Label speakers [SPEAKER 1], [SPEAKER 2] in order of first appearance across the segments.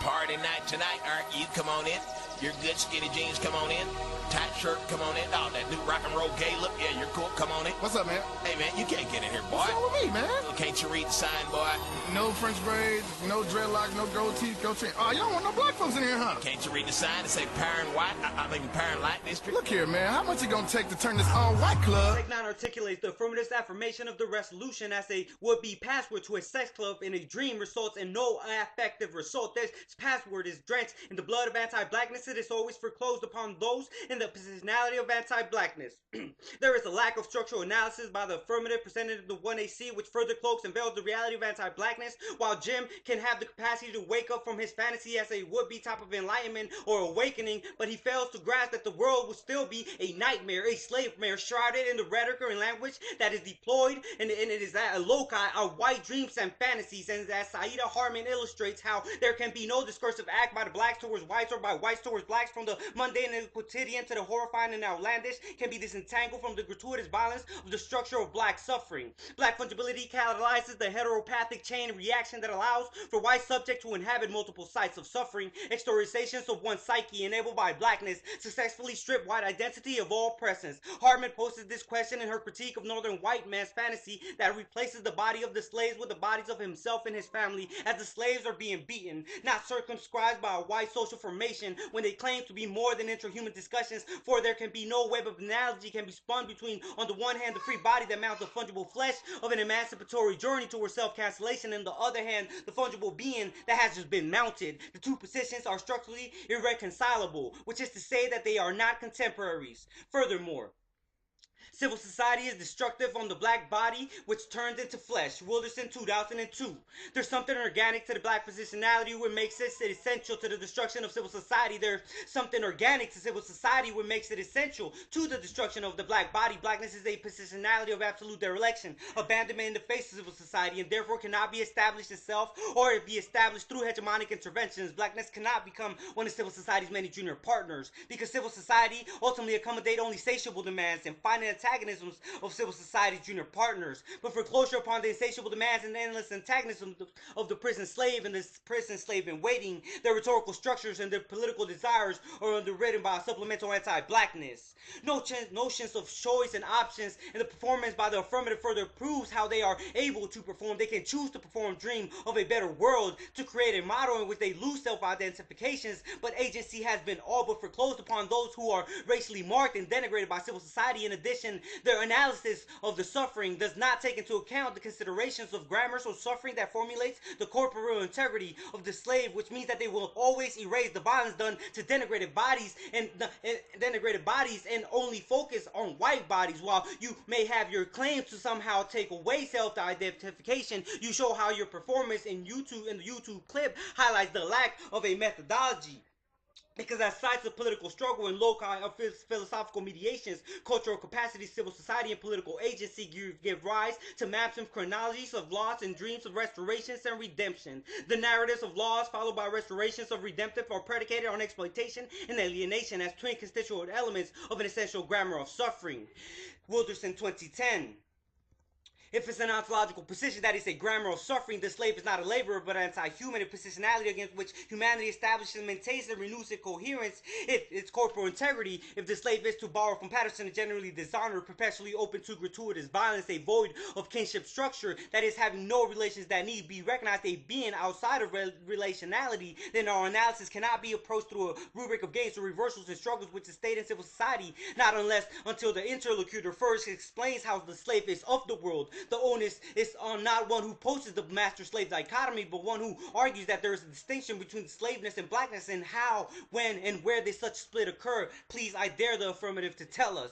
[SPEAKER 1] Party night tonight, aren't you? Come on in. Your good skinny jeans, come on in. Tight shirt, come on in. Oh, that new rock and roll gay look, yeah, you're cool. Come on in.
[SPEAKER 2] What's up, man?
[SPEAKER 1] Hey, man, you can't get in here, boy.
[SPEAKER 2] What's wrong with me, man?
[SPEAKER 1] Can't you read the sign, boy?
[SPEAKER 2] No French braids, no dreadlocks, no gold teeth, gold chain. Oh, you don't want no black folks in here, huh?
[SPEAKER 1] Can't you read the sign that say Parent White? I mean, Parent Light District?
[SPEAKER 2] Look here, man. How much it gonna take to turn this all-white club?
[SPEAKER 3] Take 9 articulates the affirmative affirmation of the resolution as a would-be password to a sex club in a dream results in no effective result. This password is drenched in the blood of anti-blackness. It is always foreclosed upon those in the positionality of anti-blackness. There is a lack of structural analysis by the affirmative presented in the 1AC, which further cloaks and veils the reality of anti-blackness, while Jim can have the capacity to wake up from his fantasy as a would-be type of enlightenment or awakening, but he fails to grasp that the world will still be a nightmare, a slave-mare, shrouded in the rhetoric and language that is deployed, and it is that a loci of white dreams and fantasies, and as Saida Harmon illustrates how there can be no discursive act by the blacks towards whites or by whites towards blacks, from the mundane and quotidian to the horrifying and outlandish, can be disentangled from the gratuitous violence of the structure of black suffering. Black fungibility catalyzes the heteropathic chain reaction that allows for white subject to inhabit multiple sites of suffering. Exteriorizations of one's psyche enabled by blackness successfully strip white identity of all presence. Hartman poses this question in her critique of northern white man's fantasy that replaces the body of the slaves with the bodies of himself and his family, as the slaves are being beaten, not circumscribed by a white social formation, when they claim to be more than intrahuman discussions, for there can be no web of analogy can be spun between, on the one hand, the free body that mounts the fungible flesh of an emancipatory journey towards self-cancellation, and the other hand, the fungible being that has just been mounted. The two positions are structurally irreconcilable, which is to say that they are not contemporaries. Furthermore, civil society is destructive on the black body, which turns into flesh. Wilderson, 2002. There's something organic to the black positionality which makes it essential to the destruction of civil society. There's something organic to civil society which makes it essential to the destruction of the black body. Blackness is a positionality of absolute dereliction, abandonment in the face of civil society, and therefore cannot be established itself or be established through hegemonic interventions. Blackness cannot become one of civil society's many junior partners, because civil society ultimately accommodate only satiable demands and finite antagonisms of civil society's junior partners. But for closure upon the insatiable demands and endless antagonism of the prison slave and the prison slave in waiting, their rhetorical structures and their political desires are underwritten by a supplemental anti-blackness. Notions of choice and options and the performance by the affirmative further proves how they are able to perform. They can choose to perform, dream of a better world, to create a model in which they lose self-identifications, but agency has been all but foreclosed upon those who are racially marked and denigrated by civil society. In addition, their analysis of the suffering does not take into account the considerations of grammar or suffering that formulates the corporeal integrity of the slave, which means that they will always erase the violence done to denigrated bodies and only focus on white bodies. While you may have your claims to somehow take away self-identification, you show how your performance in the YouTube clip highlights the lack of a methodology. Because as sites of political struggle and loci of philosophical mediations, cultural capacity, civil society, and political agency give rise to maps and chronologies of loss and dreams of restorations and redemption. The narratives of loss followed by restorations of redemptive are predicated on exploitation and alienation as twin constituent elements of an essential grammar of suffering. Wilderson, 2010. If it's an ontological position that is a grammar of suffering, the slave is not a laborer but an anti-human, a positionality against which humanity establishes, maintains, and renews its coherence, its corporal integrity. If the slave is, to borrow from Patterson, generally dishonored, perpetually open to gratuitous violence, a void of kinship structure, that is, having no relations that need be recognized, a being outside of relationality, then our analysis cannot be approached through a rubric of gains or reversals and struggles which is state and civil society, not until the interlocutor first explains how the slave is of the world. The onus is on not one who poses the master-slave dichotomy, but one who argues that there is a distinction between slaveness and blackness, and how, when, and where did such split occur. Please, I dare the affirmative to tell us.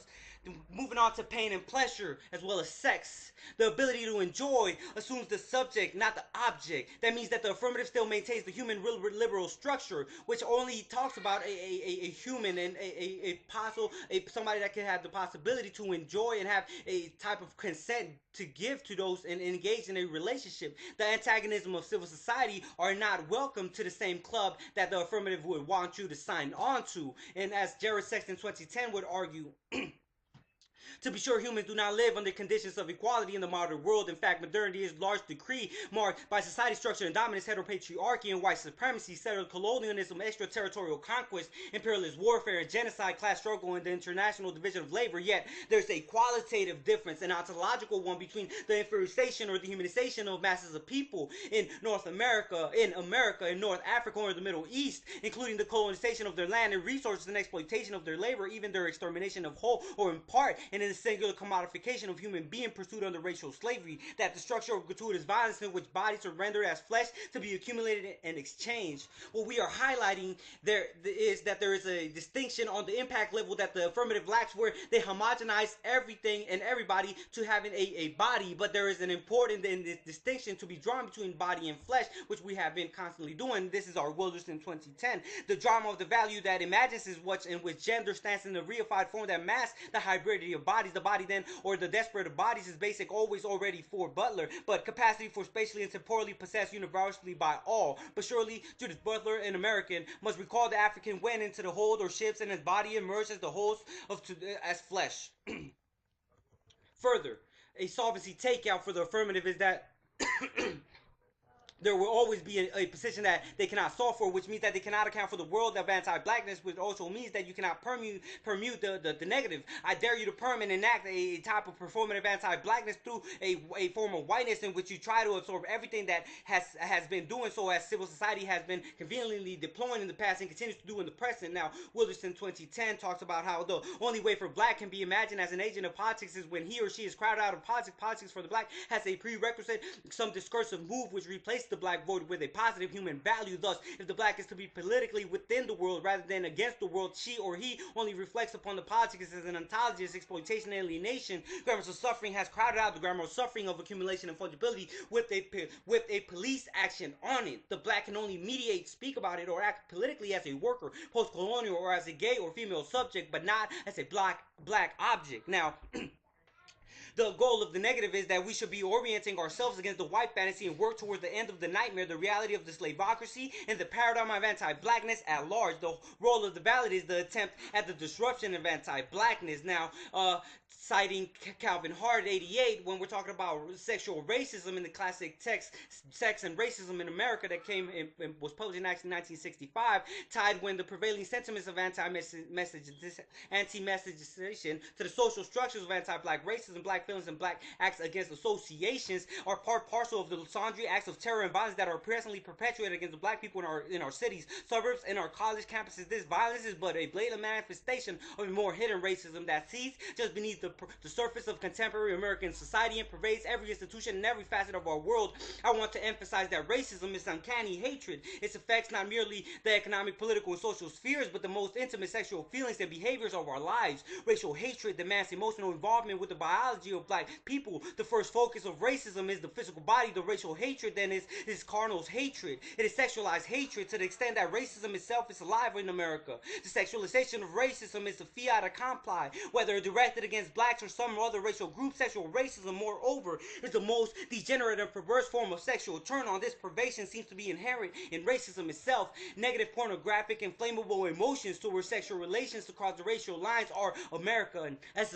[SPEAKER 3] Moving on to pain and pleasure, as well as sex. The ability to enjoy assumes the subject, not the object. That means that the affirmative still maintains the human liberal structure, which only talks about a human and somebody that can have the possibility to enjoy and have a type of consent to give to those and engage in a relationship. The antagonism of civil society are not welcome to the same club that the affirmative would want you to sign on to. And as Jared Sexton 2010 would argue, To be sure, humans do not live under conditions of equality in the modern world. In fact, modernity is a large decree marked by society structure and dominance, heteropatriarchy and white supremacy, settled colonialism, extraterritorial conquest, imperialist warfare, and genocide, class struggle, and the international division of labor. Yet, there's a qualitative difference, an ontological one, between the inferiorization or the humanization of masses of people in North America, in North Africa, or the Middle East, including the colonization of their land and resources and exploitation of their labor, even their extermination of whole or in part, and in the singular commodification of human being pursued under racial slavery, that the structure of gratuitous violence in which bodies are rendered as flesh to be accumulated and exchanged. What we are highlighting there is that there is a distinction on the impact level that the affirmative lacks, where they homogenize everything and everybody to having a body, but there is an important distinction to be drawn between body and flesh, which we have been constantly doing. This is our Wilderson 2010. The drama of the value that imagines is what's in which gender stands in the reified form that masks the hybridity of bodies. The body then, or the desperate of bodies, is basic always already for Butler, but capacity for spatially and temporally possessed universally by all. But surely Judith Butler, an American, must recall the African went into the hold or ships and his body emerged as the host as flesh. Further, a solvency takeout for the affirmative is that there will always be a position that they cannot solve for, which means that they cannot account for the world of anti-blackness, which also means that you cannot permute the negative. I dare you to perm and enact a type of performative anti-blackness through a form of whiteness in which you try to absorb everything that has been doing so, as civil society has been conveniently deploying in the past and continues to do in the present. Now, Wilderson 2010 talks about how the only way for black can be imagined as an agent of politics is when he or she is crowded out of politics. Politics for the black has a prerequisite, some discursive move which replaces the black void with a positive human value. Thus, if the black is to be politically within the world rather than against the world, she or he only reflects upon the politics as an ontology, as exploitation and alienation. Grammars of suffering has crowded out the grammar of suffering of accumulation and fungibility with a police action on it. The black can only mediate, speak about it, or act politically as a worker, post-colonial, or as a gay or female subject, but not as a black object. Now, the goal of the negative is that we should be orienting ourselves against the white fantasy and work towards the end of the nightmare, the reality of the slavocracy, and the paradigm of anti-blackness at large. The role of the ballot is the attempt at the disruption of anti-blackness. Now, citing Calvin Hart, 88, when we're talking about sexual racism in the classic text, Sex and Racism in America, that came and was published in 1965, tied when the prevailing sentiments of anti-messagization to the social structures of anti-black racism, black feelings, and black acts against associations are part parcel of the sundry acts of terror and violence that are presently perpetuated against the black people in our cities, suburbs, and our college campuses. This violence is but a blatant manifestation of a more hidden racism that sees just beneath the surface of contemporary American society and pervades every institution and every facet of our world. I want to emphasize that racism is uncanny hatred. Its effects not merely the economic, political, and social spheres, but the most intimate sexual feelings and behaviors of our lives. Racial hatred demands emotional involvement with the biology of black people. The first focus of racism is the physical body. The racial hatred then is carnal's hatred. It is sexualized hatred to the extent that racism itself is alive in America. The sexualization of racism is the fiat accompli, whether directed against blacks or some other racial group. Sexual racism, moreover, is the most degenerate and perverse form of sexual turn-on. This perversion seems to be inherent in racism itself. Negative, pornographic, inflammable emotions towards sexual relations across the racial lines are American, as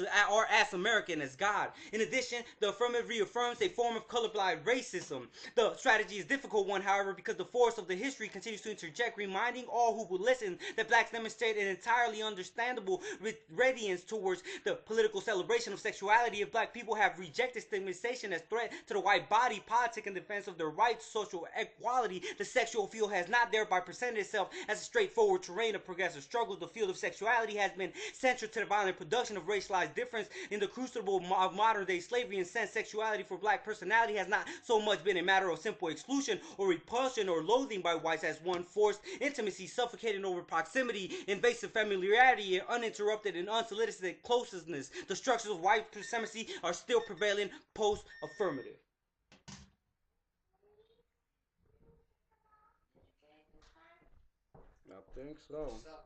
[SPEAKER 3] American as God. In addition, the affirmative reaffirms a form of colorblind racism. The strategy is a difficult one, however, because the force of the history continues to interject, reminding all who will listen that blacks demonstrate an entirely understandable radiance towards the political celebration of sexuality. If black people have rejected stigmatization as threat to the white body politic in defense of their rights, social equality, the sexual field has not thereby presented itself as a straightforward terrain of progressive struggle. The field of sexuality has been central to the violent production of racialized difference in the crucible of modern-day slavery, and since sexuality for black personality has not so much been a matter of simple exclusion or repulsion or loathing by whites as one forced intimacy, suffocating over proximity, invasive familiarity, and uninterrupted and unsolicited closeness. The structures of white supremacy are still prevailing post-affirmative. I think so.